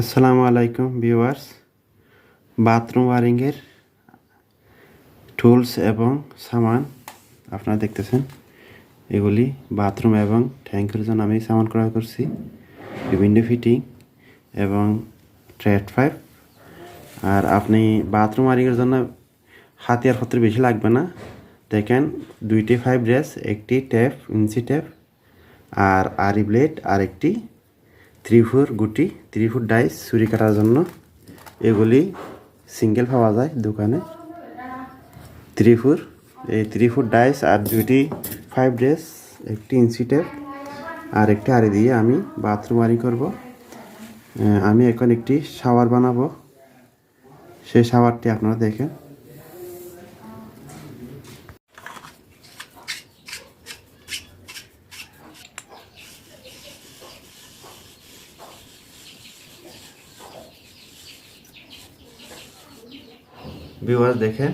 আসসালামু আলাইকুম viewers. Bathroom ওয়ারিংয়ের tools এবং সামান আপনারা দেখতেছেন। এগুলি বাথরুম এবং ট্যাঙ্কের জন্য আমি সামান ক্রয় করছি। বিভিন্ন ফিটিং এবং ট্রেড পাইপ। আর আপনি বাথরুম ওয়ারিংয়ের জন্য হাতিয়ারপত্র বেশি লাগবে না। দেখেন, 2টি পাইপ ব্রেস, একটি ট্যাপ, ইঞ্চি ট্যাপ, আর আরি ব্লেড, আর একটি 3-4 গুটি, 3 ফুট ডাইস ছুরি কাটার জন্য। এগুলি সিঙ্গেল পাওয়া যায় দোকানে। 3 ফুট ডাইস আর 2টি পাইপ ব্রেস, একটি ইঞ্চি টেপ আর একটি আরি দিয়ে আমি বাথরুম ওয়ারিং করব। আমি এখন একটি শাওয়ার বানাবো, সেই শাওয়ারটি আপনারা দেখেন। ভিউয়ার্স দেখেন,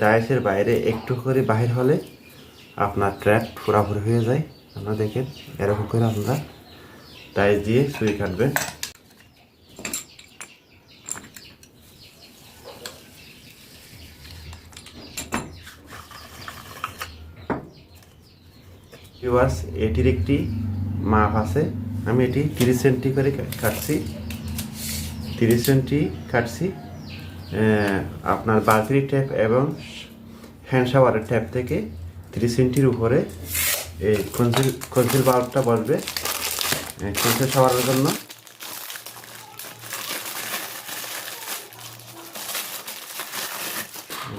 ডাইসের বাইরে একটু করে বাহির হলে আপনার ট্র্যাপ পুরাপুরি হয়ে যায়। আপনারা দেখেন, এরকম করে আপনারা ডাইস দিয়ে ছুরি কাটবেন। ভিউয়ার্স, এটির একটি মাপ আছে। আমি এটি 30 সেন্টি করে কাটছি। 30 সেন্টি কাটছি। আপনার বালতির ট্যাপ এবং হ্যান্ড শাওয়ারের ট্যাপ থেকে 30 সেন্টির উপরে এই কনসিল বাল্বটা বসবে কনসিল শাওয়ারের জন্য।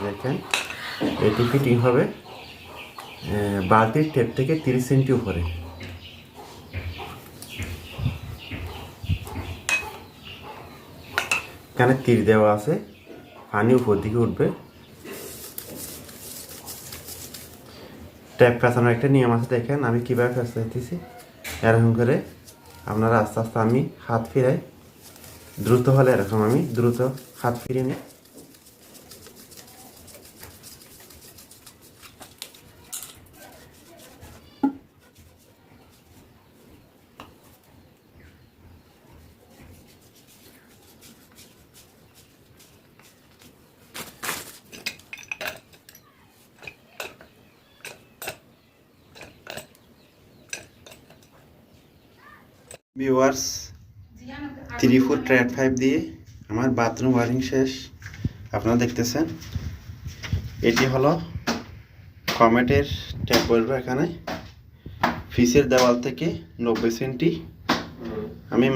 দেখেন, এটি ফিটিং হবে বালতির ট্যাপ থেকে 30 সেন্টি উপরে। এখানে তীর দেওয়া আছে, পানি উপর দিকে উঠবে। ট্যাপ পেঁচানোর একটা নিয়ম আছে, দেখেন আমি কীভাবে পেঁচাইতেছি। এরকম করে আপনারা আস্তে আস্তে আমি হাত ফিরাই, দ্রুত হলে এরকম আমি দ্রুত হাত ফিরিয়ে নিই। ভিউয়ার্স, 3 ফুট ট্র্যাপ পাইপ দিয়ে আমার বাথরুম ওয়ারিং শেষ। আপনারা দেখতেছেন, এটি হলো কমেটের ট্যাপ বলবো। এখানে ফিসের দেওয়াল থেকে 90 সেন্টি। আমি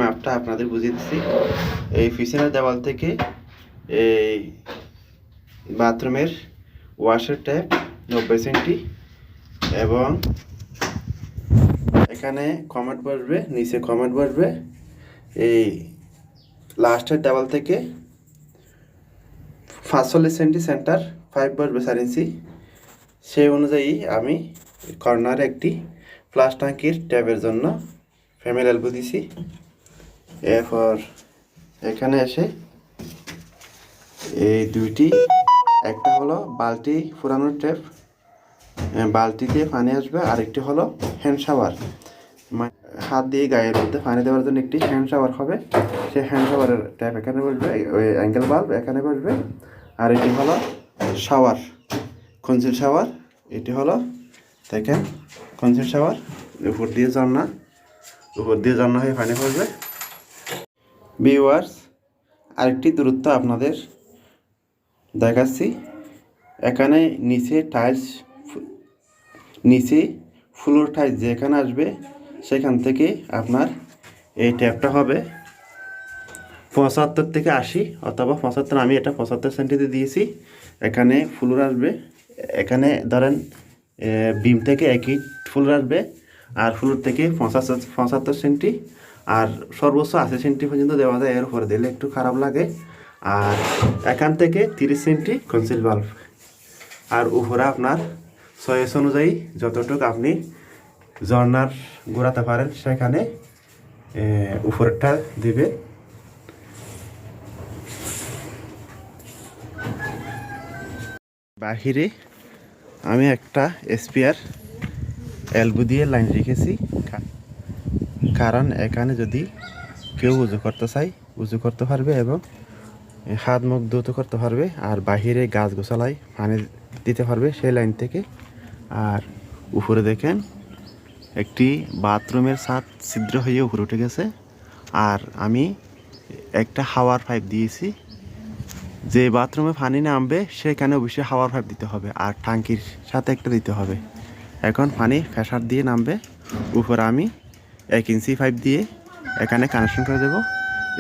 মাপটা আপনাদের বুঝিয়ে দিচ্ছি। এই ফিসের দেওয়াল থেকে এই বাথরুমের ওয়াশের ট্যাপ 90 সেন্টি এবং এখানে কমেট বসবে, নিচে কমেট বসবে। এই লাস্টের দেওয়াল থেকে 45 সেন্টি সেন্টার পাইপ বসবে 4 ইঞ্চি। সেই অনুযায়ী আমি কর্নারে একটি ফ্লাশ ট্যাঙ্কির ট্যাপের জন্য ফ্যামিলি এলবো দিছি। এরপর এখানে এসে এই দুইটি, একটা হলো বালতি ফুরানোর ট্যাপ, বালতি দিয়ে পানি আসবে, আরেকটি হলো হ্যান্ড শাওয়ার, হাত দিয়ে গায়ের মধ্যে পানি দেওয়ার জন্য একটি হ্যান্ড শাওয়ার হবে। সেই হ্যান্ড শাওয়ারের ট্যাপ এখানে বসবে, ওই অ্যাঙ্গেল বাল্ব এখানে বসবে। আর এটি হলো শাওয়ার, কনসিল শাওয়ার। এটি হলো দেখেন কনসিল শাওয়ার, উপর দিয়ে ঝর্ণা হয়ে পানি পড়বে। ভিউয়ার্স, আরেকটি দূরত্ব আপনাদের দেখাচ্ছি। এখানে নিচে ফ্লোর টাইলস যেখানে আসবে সেখান থেকে আপনার এই ট্যাপটা হবে 75 থেকে 80 অথবা 75। আমি এটা 75 সেন্টিতে দিয়েছি। এখানে ফ্লোর আসবে, এখানে ধরেন বিম থেকে 1 ফিট ফ্লোর আসবে, আর ফ্লোর থেকে 75 সেন্টি, আর সর্বোচ্চ 80 সেন্টি পর্যন্ত দেওয়া যায়। এর উপরে দিলে একটু খারাপ লাগে। আর এখান থেকে 30 সেন্টি কনসিল বাল্ব, আর উপরে আপনার চয়েস অনুযায়ী যতটুকু আপনি ঝর্নার ঘোরাতে পারেন সেখানে উপরেরটা দিবে। বাহিরে আমি একটা স্পেয়ার এলবো দিয়ে লাইন রেখেছি। কারণ এখানে যদি কেউ উজু করতে চায় উজু করতে পারবে এবং হাত মুখ ধুতে করতে পারবে, আর বাহিরে গাছ গোছালায় পানি দিতে পারবে সেই লাইন থেকে। আর উপরে দেখেন একটি বাথরুমের ছাদ ছিদ্র হয়ে উপরে উঠে গেছে। আর আমি একটা হাওয়ার পাইপ দিয়েছি, যে বাথরুমে পানি নামবে সেখানে অবশ্যই হাওয়ার পাইপ দিতে হবে, আর ট্যাঙ্কির সাথে একটা দিতে হবে। এখন পানি প্রেসার দিয়ে নামবে। উপরে আমি 1 ইঞ্চি পাইপ দিয়ে এখানে কানেকশন করে দেব।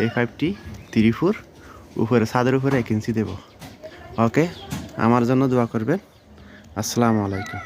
এই পাইপটি 3 ফুট উপরে, ছাদের উপরে 1 ইঞ্চি দেব। ওকে, আমার জন্য দোয়া করবেন। আসসালামু আলাইকুম।